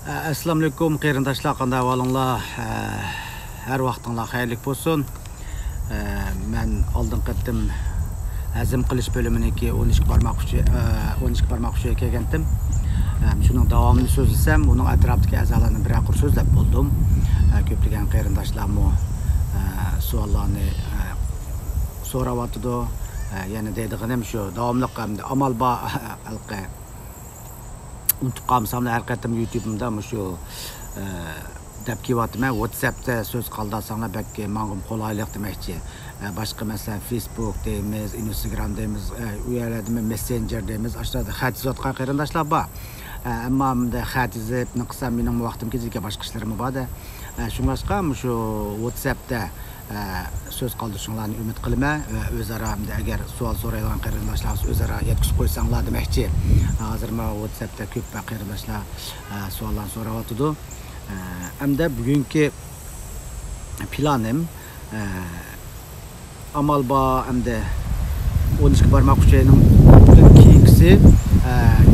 Assalamu alaikum, qarindoshlar, qanday ahvolinglar? Har vaqtinglar xayrli bo'lsin. Men oldin qattim hazm qilish bo'liminiki 12 barmoq uchiga kelgandim. Shuning davomini so'zlasam, uning atrofidagi a'zolarni bir aqr so'zlab bo'ldim. Ko'plagan qarindoshlarmi savollarni so'rayotdi. Yana deydiganim shu, davomli amal bor halqa unutib qolmasam har qatim YouTube'imda shu deb kelyapman. WhatsApp'da so'z qoldirsanglar balki menga qulaylik demoqchi. Boshqa masalan Facebook deymiz, Instagram deymiz, u yerlarda Messenger deymiz. Aşağıda xat yozayotgan qarindoshlar bor. Ammo bunda xat yozibni qilsam mening vaqtim ketadigan boshqa ishlarim bor-da. Shunga shu WhatsApp'da söz qoldirishinglarni umid qilaman. O'zaro agar savol so'raydigan qarindoshlar o'zaro yetkazib qo'ysanglar demoqchi. Hozir men WhatsApp'da ko'p qarindoshlar savollarni so'rayotdi. Hamda bugungi planim amal bor hamda 12 barmoq uchining keyingisi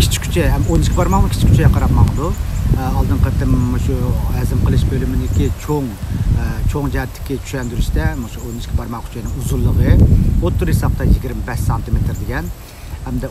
kichik uchi, ham 12 barmoqni kichik uchiga qarab mangdi. Oldin qatim shu hazm qilish bo'liminiki cho'ng jihatdagi tushuntirishda shu 12 barmoq uchining uzunligi o'rta hisobda 25 cm degan. Hamda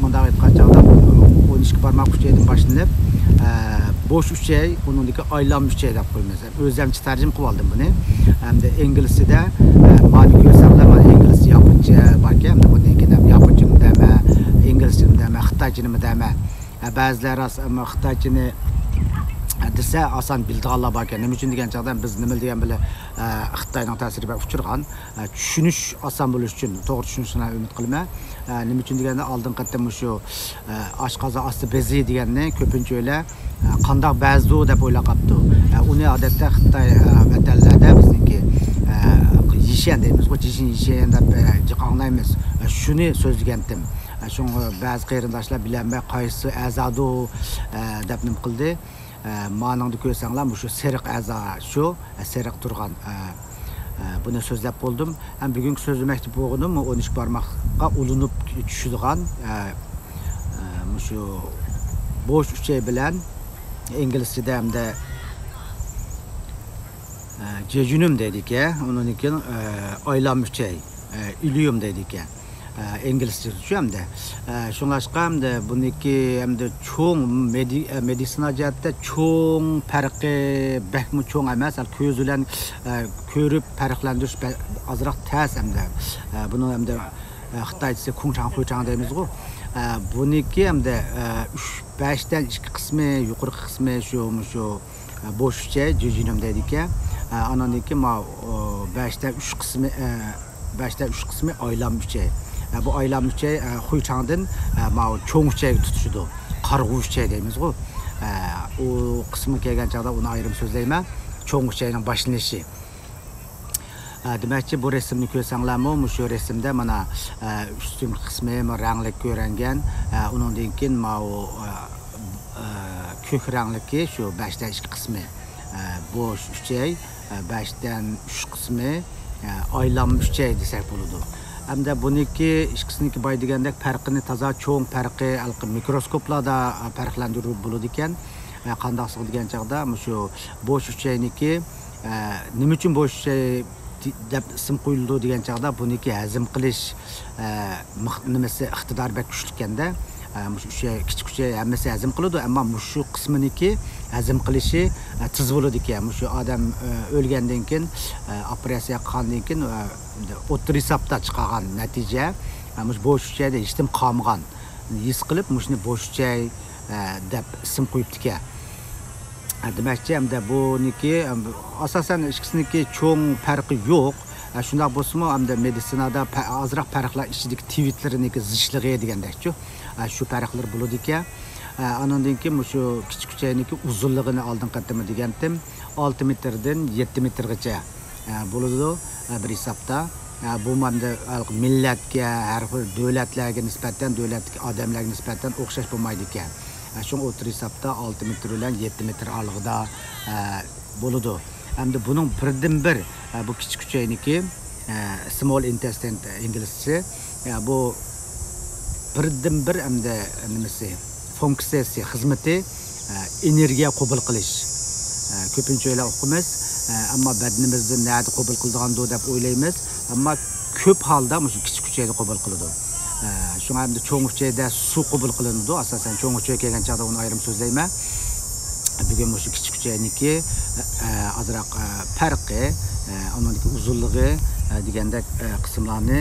bunday aytgancha 12 barmoq uchidan boshlanib bo'sh uchay, uningdagi aylanma uchay deb qo'yamiz. O'zimcha tarjima qilib oldim buni. Hamda inglizchada ma'lum ko'rsatlar, mana ingliz yaponcha borki, hamda bundan keyin yaponchani dema, inglizchani dema, xitoychani dema. Ba'zilar xitoychani desa oson bildiganlar bor ekan. Nima uchun degan chog'da biz nima degan bilan Xitoyning ta'siriga uchirgan, tushunish oson bo'lish uchun, to'g'ri tushunishni umid qilaman. Nima uchun deganda oldin qatam shu oshqozon osti bezi deganni ko'pincha o'ylar qandoq bazdu deb o'ylab qolibdi. Uni odatda Xitoy vatanlarda bizniki yishan deymiz, yishan deb jiqonlaymiz. Shuni so'zlagandim. Shunga ba'zi qarindoshlar bilanmay qaysi a'zodu deb nim qildi. Ma'noni ko'rsanglar, shu seriq a'zo, shu seriq turgan buni so'zlab bo'ldim. Ham bugungi so'zlamoqchi bo'lganim 12 barmoqqa ulinib tushadigan shu bo'sh uchay bilan inglizchada hamda jejunum deydik, uningki aylanma uchay, ilyum deydik. İngilizce hamda shunlashqa hamda buniki hamda cho'ng meditsina jihatda cho'ng farqi bakmi cho'ng emas, ko'z bilan ko'rib farqlantirish ozroq tas hamda buni hamda xitoycha kungchang deymiz-ku. Buniki hamda 5 dan 2 qismi, yuqori qismi shu bo'sh uchay jejunum deydik. Ananiki 5 dan 3 qismi 5 dan 3 qismi aylanma uchay. Bu aylanma uchay Xuychangdan cho'ng uchayga tutishdi. Qarg'u uchay deymiz-ku. U qismi kelgan chog'da uni ayrim so'zlayman. Cho'ng uchayning boshlanishi. Demakchi bu rasmni ko'rsanglarmi, shu rasmda mana ustun qismi rangli ko'ringan. Undan keyin ko'k rangliki shu 5 dan 2 qismi bo'sh uchay, 5 dan 3 qismi aylanma uchay desak bo'ladi. Hamda buniki ikkisiniki boy degandek farqini toza cho'ng farqi mikroskoplarda farqlantirib bo'ladi ekan. Qandaqsiq degan chog'da shu bo'sh uchayniki nima uchun bo'sh uchay deb ism qo'yildi degan chog'da buniki hazm qilish nimasi iqtidor bak kuchli ekanda. Kichik uchay hammasi hazm qiladi, ammo shu qisminiki hazm qilishi tiz bo'ladi ekan. Shu odam o'lgandan keyin operatsiya qilgandan keyin o'rta hisobda chiqqan natija bo'sh uchayda hech kim qolmagan. His qilib shuni bo'sh uchay deb ism qo'yibdi ekan. Demakchi hamda buniki asosan ikkisiniki cho'ng farqi yo'q. Shunday bo'lsa-mu hamda meditsinada ozroq farqlar ichidagi tweetlariniki zichligi degandakchi. Shu farqlar bo'ladi ekan. Andan keyin shu kichik uchayniki uzunligini oldin qatimi degandim. 6 metrdan 7 metrgacha bo'ladi bir hisobda. Bu hamda millatga, har bir davlatlarga nisbatan, davlatga odamlarga nisbatan o'xshash bo'lmaydi ekan. Shu o'rta hisobda 6 metr bilan 7 metr oralig'ida bo'ladi. Hamda buning birdan bir bu kichik uchayniki small intestine inglizcha bu birdan bir hamda nimasi funksiyasi xizmati energiya qabul qilish. Ko'pincha o'ylab o'qimiz, ammo badanimizni nada qabul qiladigan deb o'ylaymiz, ammo ko'p holda shu kichik uchayni qabul qiladi. Shunga ham cho'ng uchayda suv qabul qilinadi. Asosan cho'ng uchay kelgan chaqda uni ayrim so'zlayman. Bugun shu kichik uchayniki azroq farqi, uningki uzunligi degandek qismlarni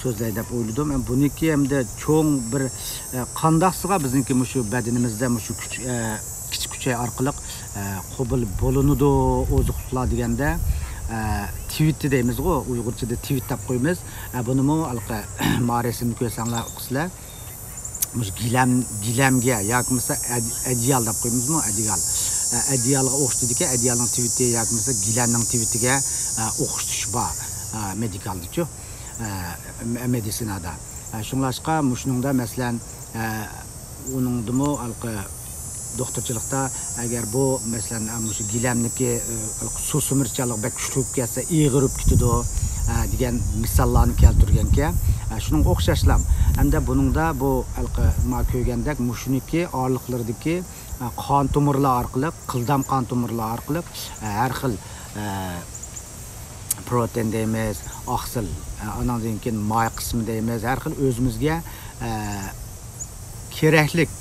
so'zlaydi deb o'yladim. Buniki hamda cho'ng bir qandaqsiga bizniki shu badanimizda shu kichik uchay orqali qabul bo'linadi oziqlar deganda tweet deymiz-ku, Uyg'urchada tweet deb qo'yamiz. Bunimi alqa ma'risimni ko'rsanglar o'qisizlar. Mush gilamga yoki bo'lmasa adiyal deb qo'ymizmi? Adiyalga o'xshaydiki, adiyalning tweeti yoki bo'lmasa gilamning tweetiga o'xshash bor medikalda-chu, medisinada. Shunlashqa mushningda masalan uningdimi alqa doktorchilikda agar bu masalan shu gilamniki suv sumirchalik bak kuchli kelsa ig'irib ketadi degan misollarni keltirganka, shuning o'xshashlam. Hamda buningda bu ma ko'rgandek mushniki orliqlardagi qon tomirlar orqali, qildam qon tomirlar orqali har xil protein deymiz, oqsil, andan keyin may qismi deymiz, har xil o'zimizga keraklik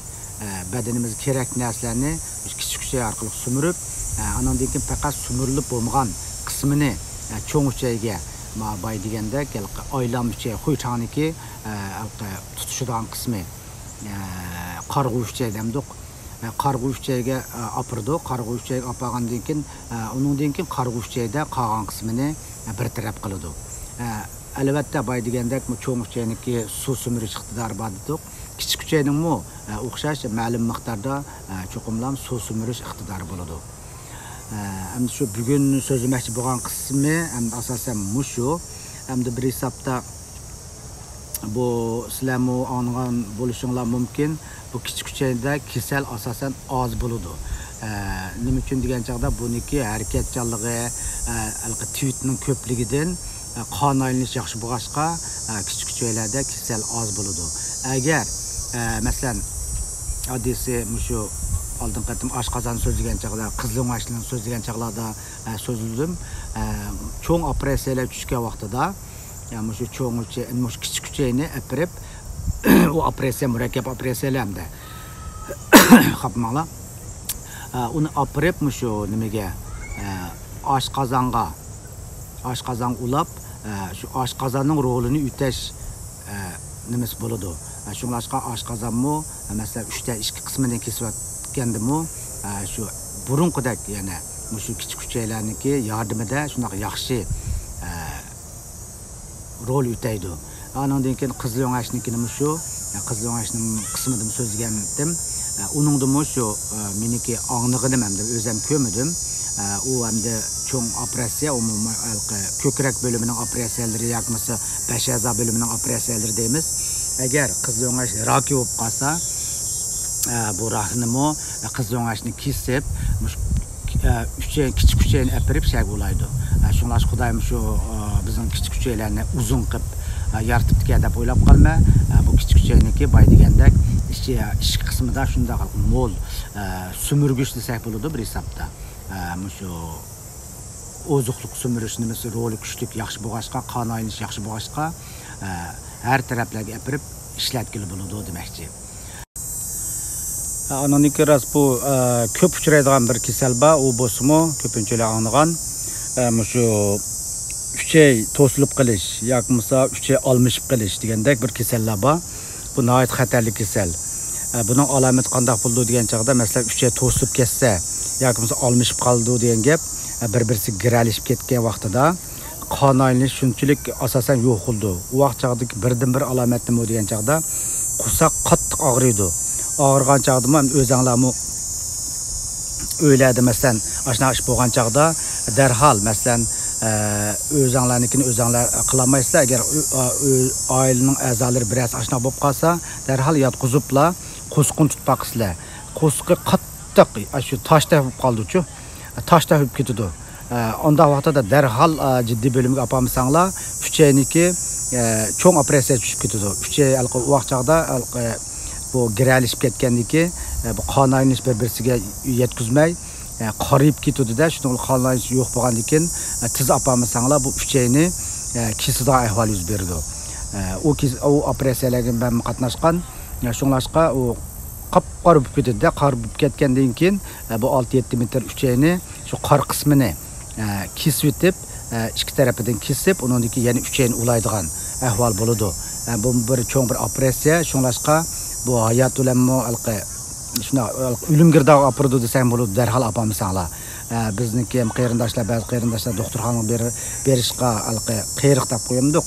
badanimizga kerak narsalarni kichik uchay orqali sumirib, andan keyin faqat sumirilib bo'lmagan qismini cho'ng uchayga bay deganda oylam uchay qo'ychaniki tutishadigan qismi qarg'u uchay demdik. Qarg'u uchayga opirdi. Qarg'u uchayga opagandan keyin undan keyin qarg'u uchayda qolgan qismini bir taraf qiladi. Albatta bay deganda cho'ng uchayniki suv sumirish iqtidori bor dedik. Kichik uchayningmi o'xshash ma'lum miqdorda cho'qimlam suv sumirish iqtidori bo'ladi. Hamda shu bugun so'zlamoqchi bo'lgan qismi hamda asosan mushu, hamda bir hisobda bu sizlarmi anlagan bo'lishinglar mumkin. Bu kichik uchayda kasal asosan oz bo'ladi. Nima uchun degan chaqda buniki harakatchanligi, tweetning ko'pligidan qon aylanishi yaxshi bo'lg'achqa kichik uchaylarda kasal oz bo'ladi. Agar masalan oddiy mushu oldin qatim oshqozon so'zlagan chaqda, qizilmashning so'zlagan chaqlarda so'zladim. Cho'ng operatsiyalar tushgan vaqtida, ya'ni shu cho'ng uchay, shu kichik uchayni apirib, u operatsiya murakkab operatsiyalar hamda xapmanglar. Uni apirib shu nimaga oshqozon ulab, shu oshqozonning rolini o'tash nimasi bo'ladi. Shunlashqa oshqozonmi masalan 3/2 qismini kesayotgandimi shu burunqidek yana shu kichik uchaylarniki yordamida shunday yaxshi rol o'taydi. Andan keyin qizil yo'ngashnikini shu qizil yo'ngashning qismidan so'zlagandim. Uningdimi shu meniki onglig'inim hamda o'zim ko'midim. U hamda cho'ng operatsiya, umumiy ko'krak bo'limining operatsiyalari yoki bo'lmasa bash a'zo bo'limining operatsiyalari deymiz. Agar qizil yo'ngash roki bo'lib qolsa, bu rahnimi qizil yo'ngashni kesib, kichik uchayni apirib shay bo'laydi. Shunlash Xudoyim shu bizning kichik uchaylarni uzun qilib yaratibdi deb o'ylab qolma. Bu kichik uchayniki bay degandek ichki qismida shunday mo'l sumirgich desak bo'ladi bir hisobda. Shu oziqlik sumirish nimasi roli kuchli, yaxshi bo'lg'achqa, qon aylanishi yaxshi bo'lg'achqa har taraflarga apirib ishlatgili bo'ladi demoqchi. Anoniki ras bu ko'p uchraydigan bir kasal bor, u bo'lsa-mu ko'pinchalar anglagan shu uchay to'silib qilish yoki bo'lmasa uchay almishib qilish degandek bir kasallar bor. Bu nihoyat xatarli kasal. Buning alomati qanday bo'ldi degan chaqda masalan uchay to'silib ketsa yoki bo'lmasa almishib qoldi degan gap, bir-birisi giralishib ketgan vaqtida qon aylanish shunchalik asosan yo'q bo'ldi. U vaqt chaqdagi birdan-bir alomat nima degan chaqda qusoq qattiq og'riydi. Og'irgan chaqda ham o'zinglarmi o'yladi masalan, ashna ish bo'lgan chaqda darhol masalan o'zinglarnikini o'zinglar qilolmaysizlar. Agar oilaning a'zolari biroz ashna bo'lib qolsa, darhol yotqizibla qo'sqin tutmoqsizlar. Qo'sqi qattiq shu toshda bo'lib qoldi-chu. Toshda bo'lib ketdi. Onda vaqtida darhol jiddiy bo'limga olpamsanglar, uchayniki cho'ng operatsiya tushib ketdi. Uchay vaqt chaqda bu giralishib ketgandiki bu qon aylanish bir-birisiga yetkazmay qarayib ketdi-da, shunday qon aylanish yo'q bo'lgandan keyin tiz apamısanglar bu uchayni kesida ahvol yuz berdi. O operatsiyalarga ben qatnashgan. Shunlashqa o qop-qora bo'lib ketdi-da, qor bo'lib ketgandan keyin bu 6-7 metr uchayni shu qor qismini kesib o'tib, ikki tarafidan kesib, uningki yana uchayni ulaydigan ahvol bo'ladi. Bu bir cho'ng bir operatsiya. Shunlashqa bu hayot ulanmo alqi shuna o'lim girdoq opirdi desam bo'ladi, darhol apamısanglar. Bizniki ham qarindoshlar, ba'zi qarindoshlar doktorxonaga berishga alqi qayriq deb qo'yamdik.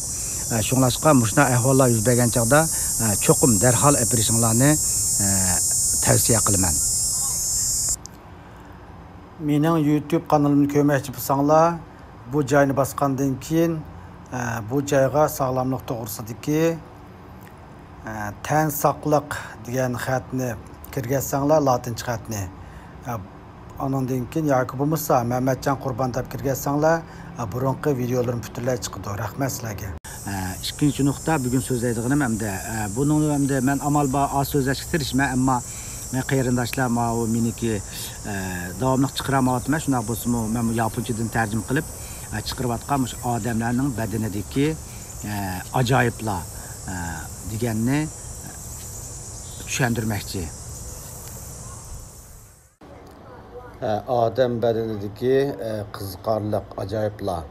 Shunlashqa mushuna ahvollar yuz bergan chaqda cho'qim darhol operatsiyalarni tavsiya qilaman. Mening YouTube kanalimni ko'rmoqchi bo'lsanglar, bu joyni bosgandan keyin bu joyga sog'lomlik to'g'risidagi tan saqliq degan xatni kirgizsanglar, latincha xatni. Onundan keyin yoki bo'lmasa Mehmetcan Qurban deb kirgizsanglar, burunqi videolarim butunlay chiqadi. Rahmat sizlarga. İkinci nokta bugün sözleydiğim hamda bunun hamda men amal az sözleşik tirişme ama qarindoshlar o meniki davomli chiqaramayapman. Shunday bo'lsa-mu men yaponchadan tarjima qilib chiqarayotgan odamlarning badanidagi ajoyiblar deganni tushuntirmoqchi. Odam badanidagi qiziqarli ajoyiblar.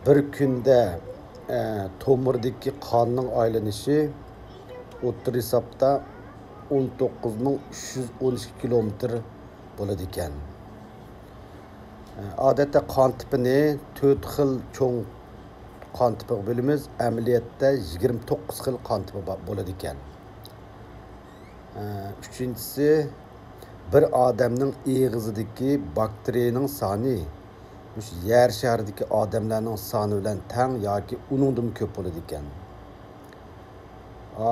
Bir günde tomurdaki kanın aylanışı o'ttir hesapta 19.312 kilometr bo'ladi ekan. Odatda qon tipini 4 xil cho'ng qon tipi bilamiz. Amaliyotda 29 xil qon tipi bo'ladi ekan. Üçüncüsü bir odamning eg'izidagi bakteriyaning soni yer şəhərdəki adamların sonu bilan teng yoki uningdan ko'p bo'ladi ekan.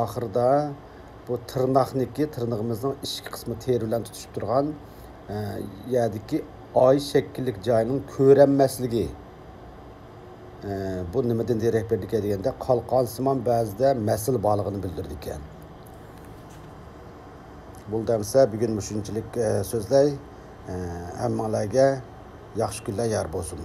Axırda bu tırnağımızın ichki qismi teri bilan tutuşib turgan yerdagi oy shakllik joyining ko'rinmasligi. Bu nimadan derak berdi deganda qalqonsimon ba'zida masal borligini bildirdi ekan. Buldamsa bugun shunchalik so'zlay. Hammalarga yaxshi kunlar yor bo'lsin.